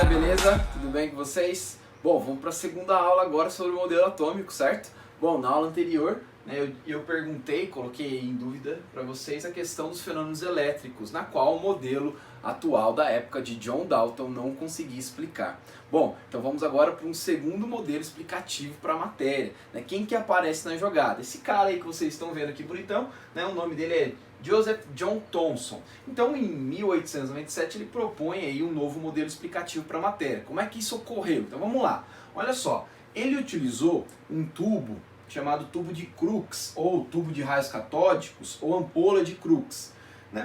galera, beleza? Tudo bem com vocês? Bom, vamos para a segunda aula agora sobre o modelo atômico, certo? Bom, na aula anterior, eu perguntei, coloquei em dúvida para vocês a questão dos fenômenos elétricos, na qual o modelo atual da época de John Dalton não conseguia explicar. Bom, então vamos agora para um segundo modelo explicativo para a matéria. Quem que aparece na jogada? Esse cara aí que vocês estão vendo aqui bonitão, o nome dele é Joseph John Thomson. Então, em 1897, ele propõe aí um novo modelo explicativo para a matéria. Como é que isso ocorreu? Então, vamos lá. Olha só, ele utilizou um tubo chamado tubo de Crookes, ou tubo de raios catódicos, ou ampola de Crookes.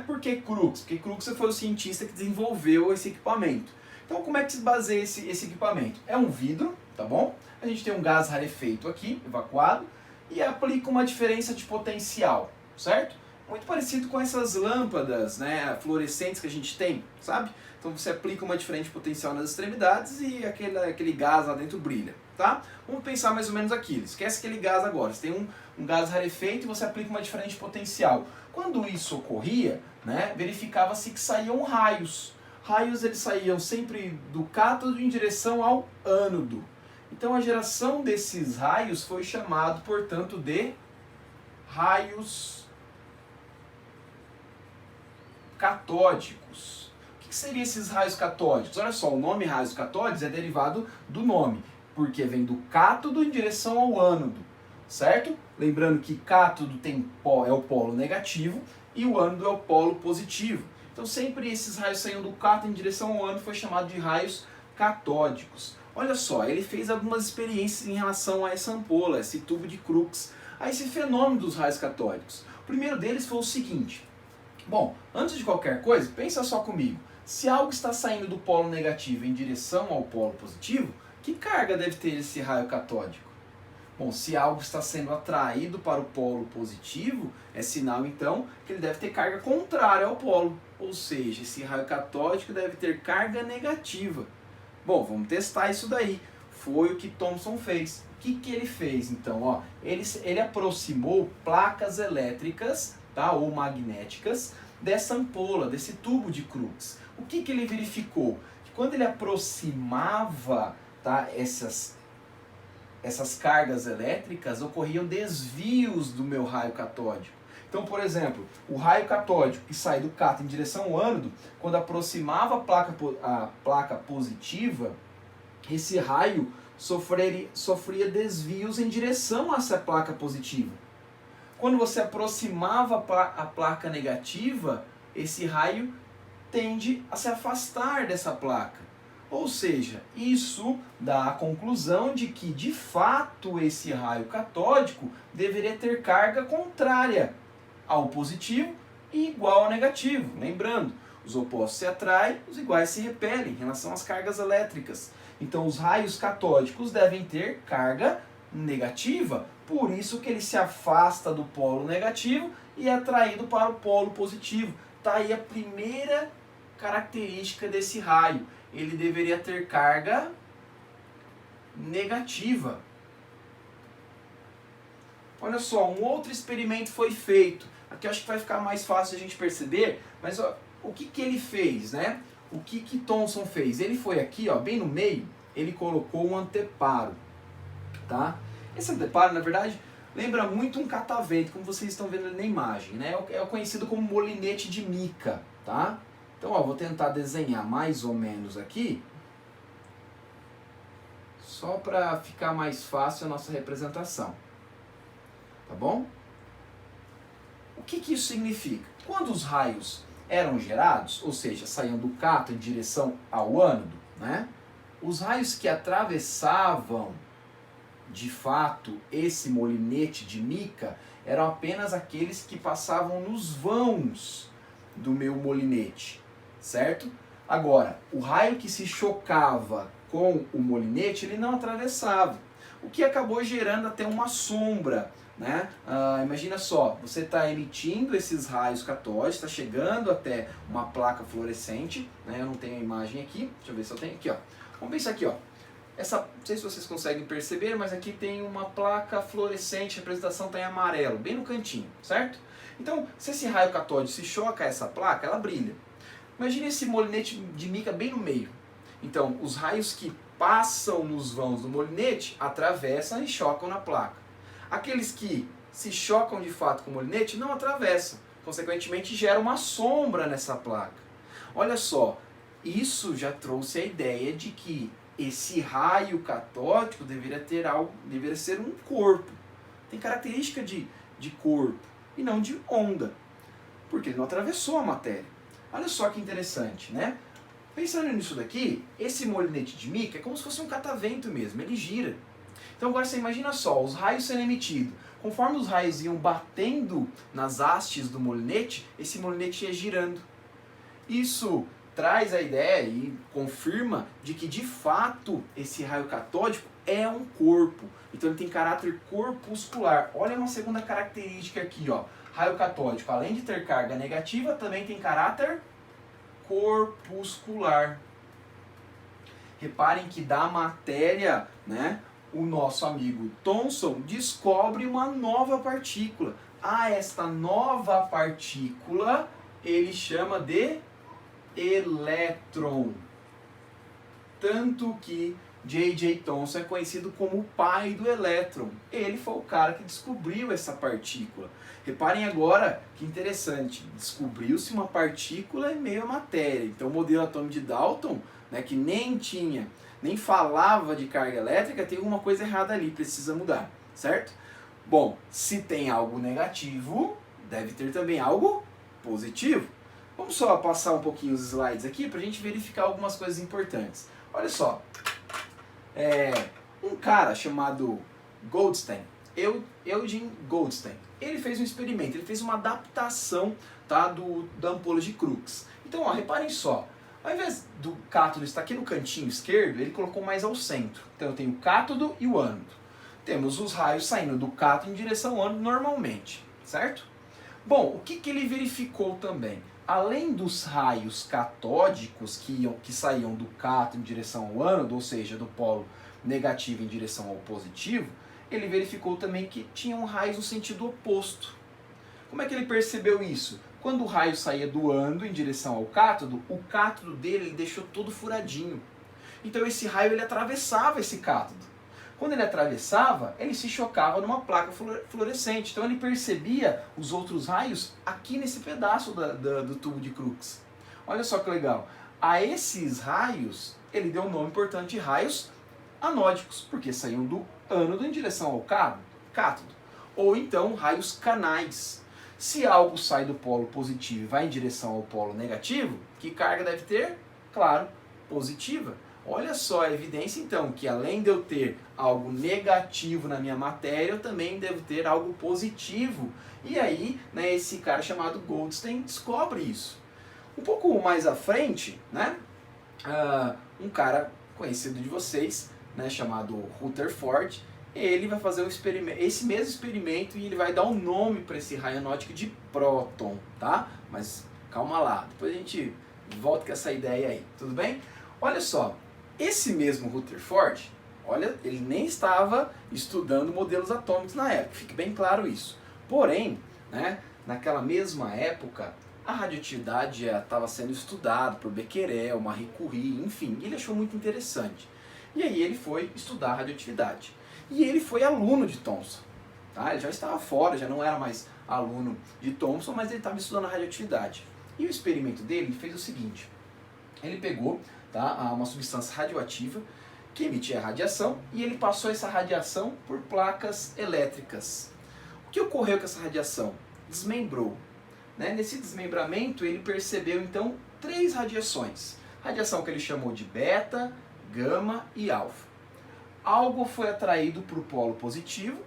Por que Crookes? Porque Crookes foi o cientista que desenvolveu esse equipamento. Então, como é que se baseia esse equipamento? É um vidro, tá bom? A gente tem um gás rarefeito aqui, evacuado, e aplica uma diferença de potencial, certo? Muito parecido com essas lâmpadas, fluorescentes que a gente tem, sabe? Então você aplica uma diferente potencial nas extremidades e aquele gás lá dentro brilha, tá? Vamos pensar mais ou menos aquilo. Esquece aquele gás agora. Você tem um gás rarefeito e você aplica uma diferente potencial. Quando isso ocorria, verificava-se que saíam raios. Raios eles saíam sempre do cátodo em direção ao ânodo. Então a geração desses raios foi chamado, portanto, de raios catódicos. O que seriam esses raios catódicos? Olha só, o nome raios catódicos é derivado do nome, porque vem do cátodo em direção ao ânodo, certo? Lembrando que cátodo é o polo negativo e o ânodo é o polo positivo. Então sempre esses raios saindo do cátodo em direção ao ânodo foi chamado de raios catódicos. Olha só, ele fez algumas experiências em relação a essa ampola, esse tubo de Crookes, a esse fenômeno dos raios catódicos. O primeiro deles foi o seguinte. Bom, antes de qualquer coisa, pensa só comigo. Se algo está saindo do polo negativo em direção ao polo positivo, que carga deve ter esse raio catódico? Bom, se algo está sendo atraído para o polo positivo, é sinal então que ele deve ter carga contrária ao polo. Ou seja, esse raio catódico deve ter carga negativa. Bom, vamos testar isso daí. Foi o que Thomson fez. O que ele fez então? Ele aproximou placas elétricas, ou magnéticas, dessa ampola, desse tubo de Crookes. O que ele verificou? Que quando ele aproximava essas cargas elétricas, ocorriam desvios do meu raio catódico. Então, por exemplo, o raio catódico que sai do cátodo em direção ao ânodo, quando aproximava a placa positiva, esse raio sofria desvios em direção a essa placa positiva. Quando você aproximava a placa negativa, esse raio tende a se afastar dessa placa. Ou seja, isso dá a conclusão de que, de fato, esse raio catódico deveria ter carga contrária ao positivo e igual ao negativo. Lembrando, os opostos se atraem, os iguais se repelem em relação às cargas elétricas. Então, os raios catódicos devem ter carga negativa, por isso que ele se afasta do polo negativo e é atraído para o polo positivo. Está aí a primeira característica desse raio. Ele deveria ter carga negativa. Olha só, um outro experimento foi feito. Aqui eu acho que vai ficar mais fácil a gente perceber, mas o que ele fez, O que Thomson fez? Ele foi aqui, bem no meio, ele colocou um anteparo, tá? Esse anteparo, na verdade, lembra muito um catavento, como vocês estão vendo na imagem, É conhecido como molinete de mica, tá? Então, vou tentar desenhar mais ou menos aqui, só para ficar mais fácil a nossa representação, tá bom? O que isso significa? Quando os raios eram gerados, ou seja, saíam do cátodo em direção ao ânodo, os raios que atravessavam de fato esse molinete de mica eram apenas aqueles que passavam nos vãos do meu molinete, certo? Agora, o raio que se chocava com o molinete, ele não atravessava, o que acabou gerando até uma sombra, imagina só, você está emitindo esses raios catódicos, está chegando até uma placa fluorescente, eu não tenho a imagem aqui, deixa eu ver se eu tenho aqui, Vamos pensar aqui, Essa, não sei se vocês conseguem perceber, mas aqui tem uma placa fluorescente, a representação está em amarelo, bem no cantinho, certo? Então, se esse raio catódico se choca a essa placa, ela brilha. Imagine esse molinete de mica bem no meio. Então, os raios que passam nos vãos do molinete atravessam e chocam na placa. Aqueles que se chocam de fato com o molinete não atravessam, consequentemente gera uma sombra nessa placa. Olha só, isso já trouxe a ideia de que esse raio catódico deveria ser um corpo. Tem característica de corpo e não de onda, porque ele não atravessou a matéria. Olha só que interessante, né? Pensando nisso daqui, esse molinete de mica é como se fosse um catavento mesmo, ele gira. Então agora você imagina só, os raios sendo emitidos. Conforme os raios iam batendo nas hastes do molinete, esse molinete ia girando. Isso traz a ideia e confirma de que de fato esse raio catódico é um corpo. Então ele tem caráter corpuscular. Olha uma segunda característica aqui, ó. Raio catódico, além de ter carga negativa, também tem caráter corpuscular. Reparem que da matéria, né, o nosso amigo Thomson descobre uma nova partícula. Esta nova partícula ele chama de elétron. Tanto que J.J. Thomson é conhecido como o pai do elétron. Ele foi o cara que descobriu essa partícula. Reparem agora que interessante, descobriu-se uma partícula em meio à matéria. Então o modelo atômico de Dalton, né, que nem falava de carga elétrica, tem alguma coisa errada ali, precisa mudar, certo? Bom, se tem algo negativo, deve ter também algo positivo. Vamos só passar um pouquinho os slides aqui para a gente verificar algumas coisas importantes. Olha só, um cara chamado Goldstein, Eugene Goldstein, ele fez um experimento, ele fez uma adaptação, tá, da ampola de Crookes. Então, ó, reparem só, ao invés do cátodo estar aqui no cantinho esquerdo, ele colocou mais ao centro. Então eu tenho o cátodo e o ânodo. Temos os raios saindo do cátodo em direção ao ânodo normalmente, certo? Bom, o que ele verificou também? Além dos raios catódicos que saíam do cátodo em direção ao ânodo, ou seja, do polo negativo em direção ao positivo, ele verificou também que tinham raios no sentido oposto. Como é que ele percebeu isso? Quando o raio saía do ânodo em direção ao cátodo, o cátodo dele ele deixou todo furadinho. Então esse raio ele atravessava esse cátodo. Quando ele atravessava, ele se chocava numa placa fluorescente. Então ele percebia os outros raios aqui nesse pedaço do tubo de Crookes. Olha só que legal. A esses raios, ele deu um nome importante de raios anódicos, porque saíam do ânodo em direção ao cátodo. Ou então raios canais. Se algo sai do polo positivo e vai em direção ao polo negativo, que carga deve ter? Claro, positiva. Olha só a evidência então que além de eu ter algo negativo na minha matéria, eu também devo ter algo positivo. E aí, né, esse cara chamado Goldstein descobre isso. Um pouco mais à frente, né, um cara conhecido de vocês, né, chamado Rutherford, ele vai fazer esse mesmo experimento e ele vai dar um nome para esse raio anódico de próton, tá? Mas calma lá, depois a gente volta com essa ideia aí, tudo bem? Olha só, esse mesmo Rutherford, olha, ele nem estava estudando modelos atômicos na época, fique bem claro isso. Porém, né, naquela mesma época, a radioatividade estava sendo estudada por Becquerel, Marie Curie, enfim, ele achou muito interessante. E aí ele foi estudar a radioatividade. E ele foi aluno de Thomson. Tá? Ele já estava fora, já não era mais aluno de Thomson, mas ele estava estudando a radioatividade. E o experimento dele ele fez o seguinte. Ele pegou, tá, uma substância radioativa que emitia radiação e ele passou essa radiação por placas elétricas. O que ocorreu com essa radiação? Desmembrou. Né? Nesse desmembramento ele percebeu então 3 radiações. Radiação que ele chamou de beta, gama e alfa. Algo foi atraído para o polo positivo,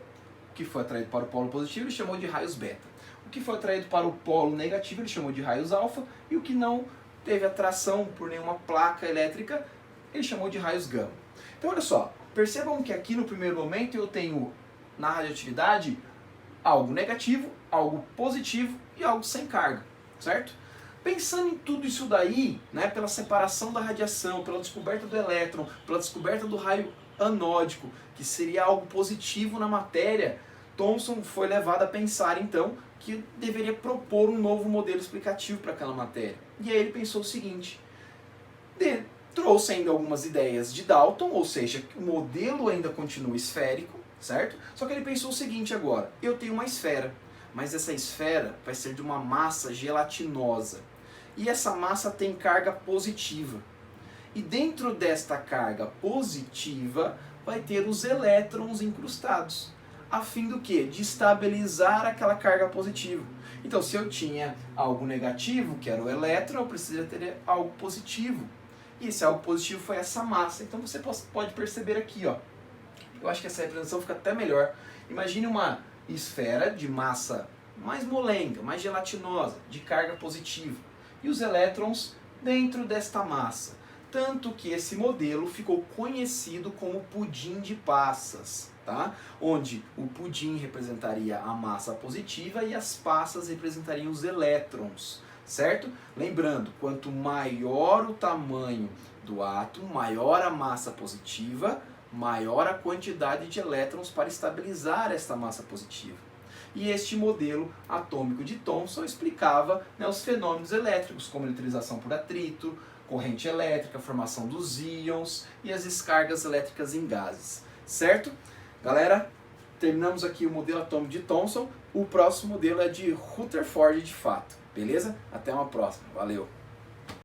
o que foi atraído para o polo positivo ele chamou de raios beta. O que foi atraído para o polo negativo ele chamou de raios alfa, e o que não teve atração por nenhuma placa elétrica ele chamou de raios gama. Então olha só, percebam que aqui no primeiro momento eu tenho na radioatividade algo negativo, algo positivo e algo sem carga, certo? Pensando em tudo isso daí, né, pela separação da radiação, pela descoberta do elétron, pela descoberta do raio anódico, que seria algo positivo na matéria, Thomson foi levado a pensar então que deveria propor um novo modelo explicativo para aquela matéria. E aí ele pensou o seguinte: Trouxe ainda algumas ideias de Dalton, ou seja, que o modelo ainda continua esférico, certo? Só que ele pensou o seguinte agora, eu tenho uma esfera, mas essa esfera vai ser de uma massa gelatinosa. E essa massa tem carga positiva. E dentro desta carga positiva vai ter os elétrons incrustados, a fim do quê? De estabilizar aquela carga positiva. Então, se eu tinha algo negativo, que era o elétron, eu precisaria ter algo positivo. E esse algo positivo foi essa massa. Então você pode perceber aqui, ó. Eu acho que essa representação fica até melhor. Imagine uma esfera de massa mais molenga, mais gelatinosa, de carga positiva. E os elétrons dentro desta massa. Tanto que esse modelo ficou conhecido como pudim de passas, tá? Onde o pudim representaria a massa positiva e as passas representariam os elétrons, certo? Lembrando, quanto maior o tamanho do átomo, maior a massa positiva, maior a quantidade de elétrons para estabilizar esta massa positiva. E este modelo atômico de Thomson explicava, né, os fenômenos elétricos, como neutralização por atrito, corrente elétrica, formação dos íons e as descargas elétricas em gases, certo? Galera, terminamos aqui o modelo atômico de Thomson. O próximo modelo é de Rutherford de fato, beleza? Até uma próxima, valeu!